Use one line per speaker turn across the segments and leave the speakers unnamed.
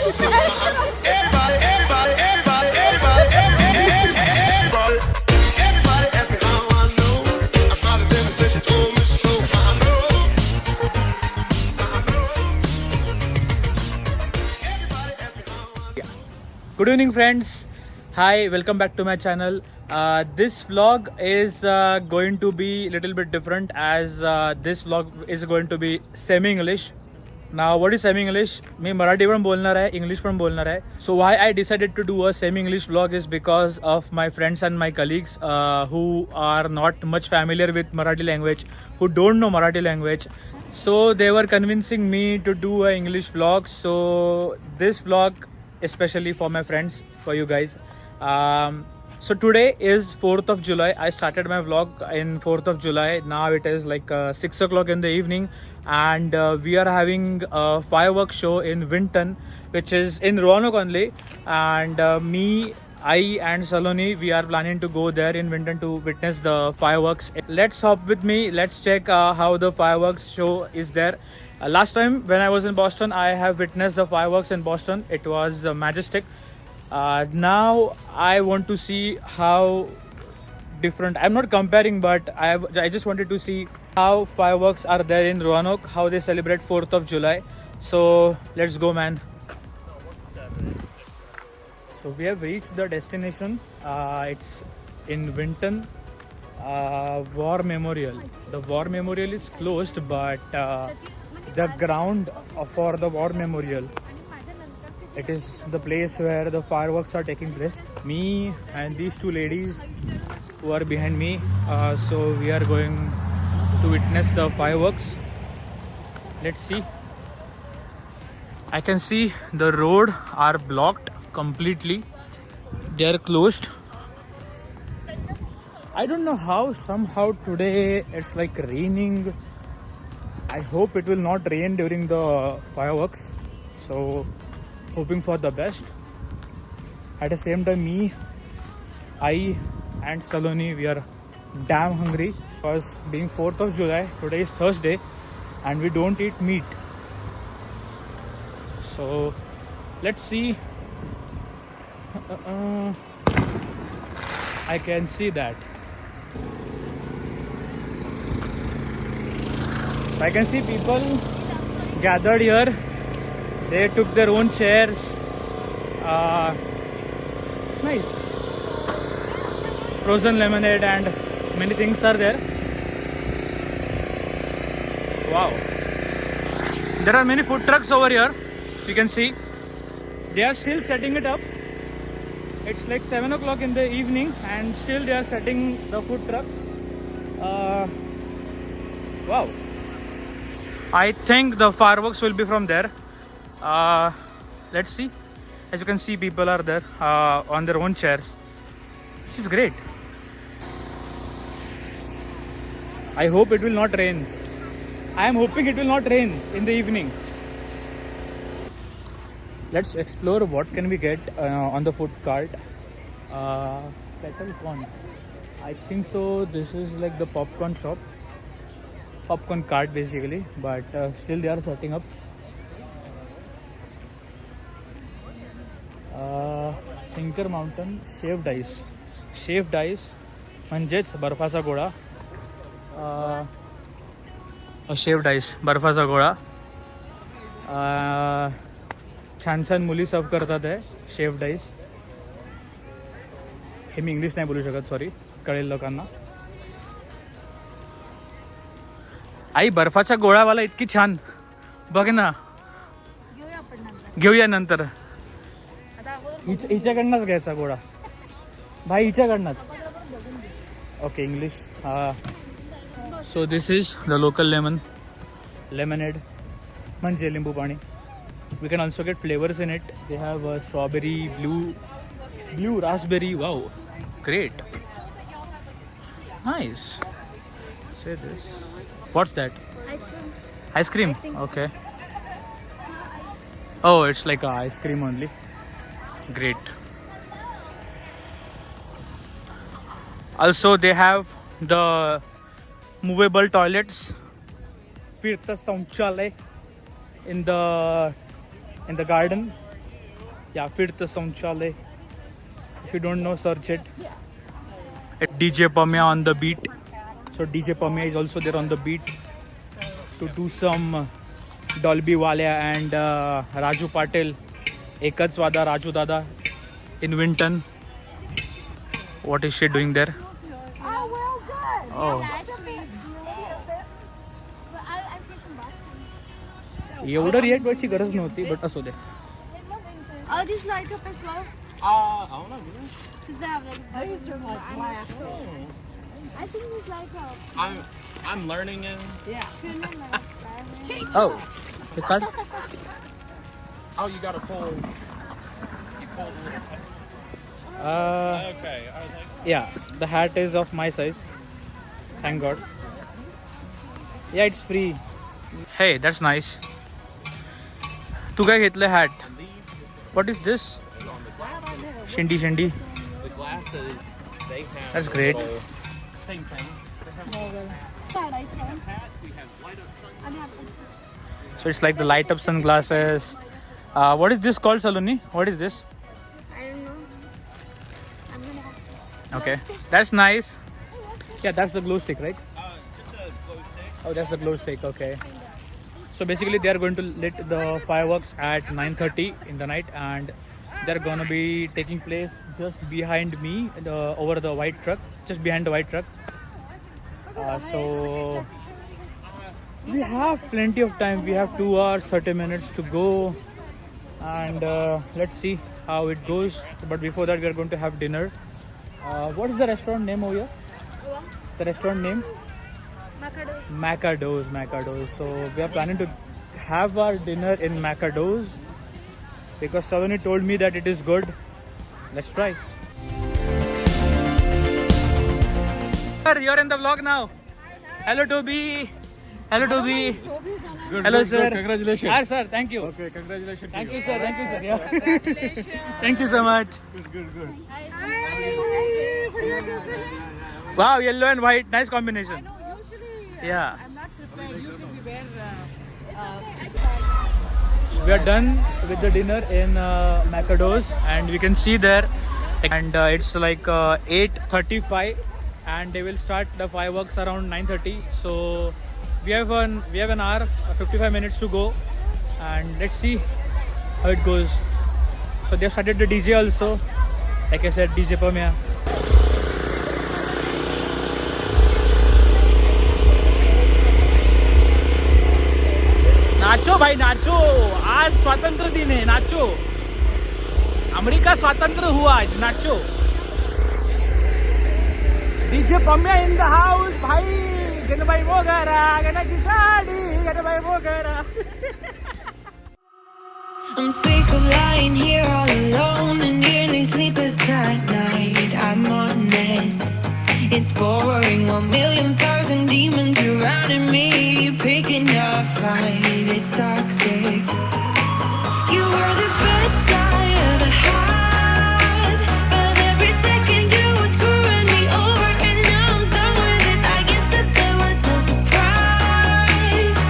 Good evening, friends. Hi, welcome back to my channel. This vlog is going to be a little bit different as this vlog is going to be semi-English. Now, what is semi-English? मी मराठी पण बोलणार आहे, English पण बोलणार आहे. So why I decided to do a semi-English vlog is because of my friends and my colleagues who are not much familiar with Marathi language, who don't know Marathi language. So they were convincing me to do an English vlog. So this vlog especially for my friends, for you guys. So today is 4th of July. I started my vlog in 4th of July. Now it is like 6 o'clock in the evening and we are having a fireworks show in Winton, which is in Roanoke only. And I and Saloni, we are planning to go there in Winton to witness the fireworks. Let's hop with me. Let's check how the fireworks show is there. Last time when I was in Boston, I have witnessed the fireworks in Boston. It was majestic. Now I want to see how different. I'm not comparing, but I just wanted to see how fireworks are there in Roanoke, how they celebrate 4th of July. So let's go, man. So we have reached the destination. It's in Winton. War Memorial. The War Memorial is closed, but the ground for the War Memorial, it is the place where the fireworks are taking place. Me and these two ladies who are behind me, so we are going to witness the fireworks. Let's see. I can see the road are blocked completely. They are closed. I don't know how, somehow today it's like raining. I hope it will not rain during the fireworks. So hoping for the best. At the same time, I and Saloni, we are damn hungry because being 4th of July, today is Thursday and we don't eat meat. So let's see. I can see that. So I can see people gathered here. They took their own chairs. Nice. Frozen lemonade and many things are there. Wow. There are many food trucks over here. You can see. They are still setting it up. It's like 7 o'clock in the evening and still they are setting the food trucks. Wow. I think the fireworks will be from there. Let's see. As you can see, people are there on their own chairs, which is great. I hope it will not rain. I am hoping it will not rain in the evening. Let's explore what can we get on the food cart. Kettle corn. I think so. This is like the popcorn shop. Popcorn cart basically, but still they are setting up. Tinker Mountain shaved ice. Shaved ice म्हणजेच बर्फाचा गोळा. Shaved ice बर्फाचा गोळा. छान छान मुली सर्व करतात आहे शेव्ड आईस. हे मी इंग्लिश नाही बोलू शकत, सॉरी, कळेल लोकांना. आई बर्फाचा गोळावाला इतकी छान, बघ ना. घेऊया नंतर. हिच्याकडनंच घ्यायचा गोळा भाई, हिच्याकडनंच. Okay, English. So this is the local lemonade म्हणजे लिंबू पाणी. We can also get flavors in it. They have strawberry, blue raspberry. Wow, great, nice. Say this. What's that?
Ice cream.
Ice cream. Okay. Oh, it's like a ice cream only. Great. Also, they have the movable toilets. Firta Saunchalay in the garden. Yeah, Firth Sanchalay. If you don't know, search it. DJ Pamya on the beat. So DJ Pamya is also there on the beat to do some Dolby Walia and Raju Patil, Ekach Wada Raju Dada in Winton. What is she doing there?
Oh, well, good.
Oh,
But I think some bus.
एवढं react व्हायची गरज नव्हती, but असू दे.
Oh, these light up as well?
I don't know.
Because they have like. I used to like glass. I think these light up.
I'm learning and
Sooner than later.
Oh, the card?
oh, you gotta pull. You pull the little. Okay, I was like,
Yeah, the hat is of my size. Thank God. Yeah, it's free. Hey, that's nice. तू काय घेतलं hat? What is this? Shindy Shindy.
the glasses they have.
That's great.
Same thing.
Bad iPhone.
Hats. We have light up sunglasses.
So it's like the light up sunglasses. What is this called, Saloni? What is this?
I don't know. I'm gonna have
Okay, that's nice. Yeah, that's the glow stick, right?
Just a glow stick.
Oh, that's the glow stick. Okay. So basically, they are going to lit the fireworks at 9:30 in the night, and they're gonna be taking place just behind me, over the white truck, just behind the white truck. So we have plenty of time. We have 2 hours 30 minutes to go, and let's see how it goes. But before that, we are going to have dinner. What is the restaurant name over here? The restaurant name?
Macados.
Macados. So we are planning to have our dinner in Macados because Saloni told me that it is good. Let's try. Sir, you're in the vlog now. Hello, Toby. Hello, Toby. Hello, sir.
Congratulations.
Hi, sir. Thank you.
Okay, congratulations.
Thank you, sir. Thank you, sir. Yeah. Thank you so much.
Good.
Wow, yellow and white. Nice combination. Yeah.
I'm not prepared. Usually we wear
We are done with the dinner in Macados, and we can see there, and it's like 8:35, and they will start the fireworks around 9:30. So we have an hour, 55 minutes to go, and let's see how it goes. So they have started the DJ also, like I said, DJ Pamya. नाचो भाई नाचो, आज स्वातंत्र दिन है, नाचो. America स्वातंत्र हुआ आज, नाचो. DJ Pamya in the house भाई. गणबाई वगैरा, गणाची साडी, गणबाई वगैरा.
I'm sick of lying here all alone and nearly sleepless at night. I'm honest, it's boring. 1,000,000 demons surrounding me, picking a fight. It's toxic. You were the best I ever had, but every second you were screwing me over, and now I'm done with it. I guess that there was no surprise.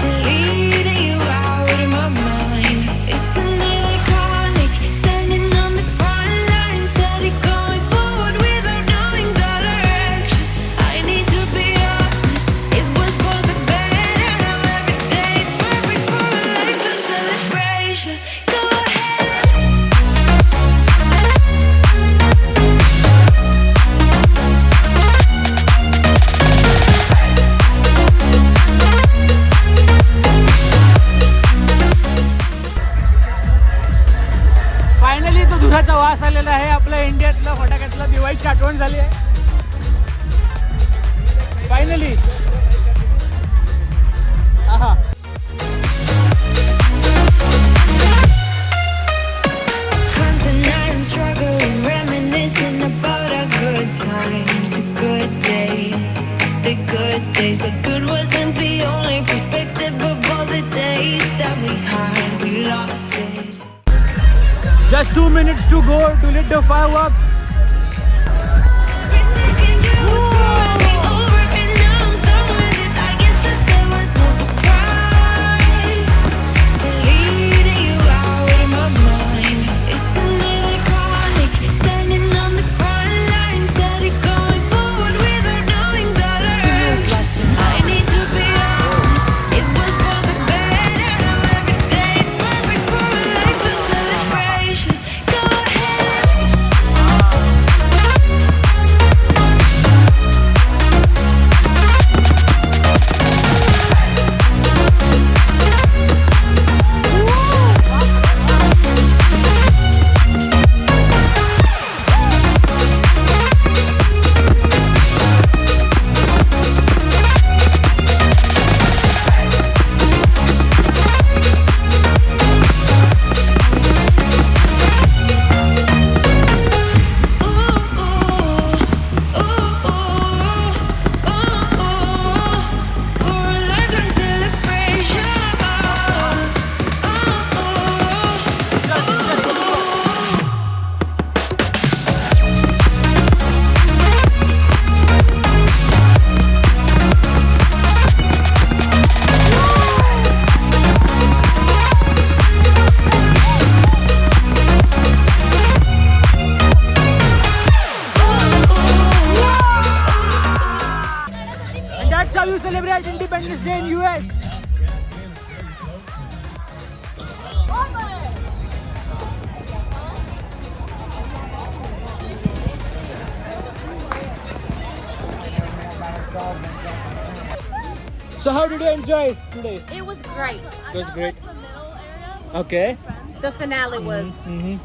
Deleting you out of my mind. Isn't it iconic? Standing on the front line, steady going forward without knowing the direction. I need to be honest, it was for the better. Now every day is perfect for a lifelong celebration. Go ahead.
Finally तो धुराचा वास आलेला आहे. आपल्या इंडियातला फटाक्यातला दिवाळीची आठवण झाली आहे. Finally. आहा.
Come tonight, I'm struggling, reminiscing about our good times, the good days, the good days. But good wasn't the only perspective of all the days that we had. We lost it.
Just 2 minutes to go to lit the fireworks.
Every second you were screwing me over, and now I'm done with it. I guess that there was no surprise. Deleting you out of my mind.
Independence Day in US. So how did you enjoy it today?
It was great.
It was great. Okay.
The finale was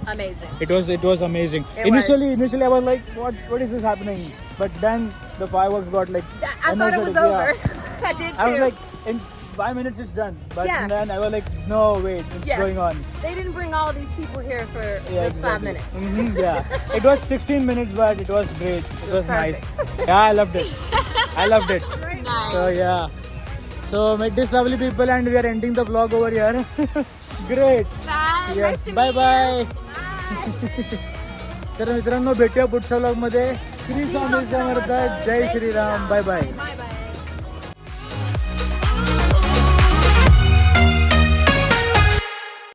amazing.
It was amazing.
It
Initially I was like, what is this happening? But then the fireworks got like.
I thought it was
energetic,
over.
yeah.
I did too.
I was like, in 5 minutes it's done. But
Yeah.
then I was like, no, wait, it's
Yeah.
going on.
They didn't bring all these people here for
Yeah,
just 5
exactly.
minutes.
Yeah, it was 16 minutes, but it was great. It was nice.
perfect.
Yeah, I loved it. I loved it.
Nice.
So yeah, so met these lovely people, and we are ending the vlog over here. Great.
Bye.
Yeah.
Nice to
Bye
meet
bye.
you.
तर मित्रांनो भेटूया पुढच्या vlog मध्ये. श्री स्वामी समर्थ. जय Shriram. Bye bye.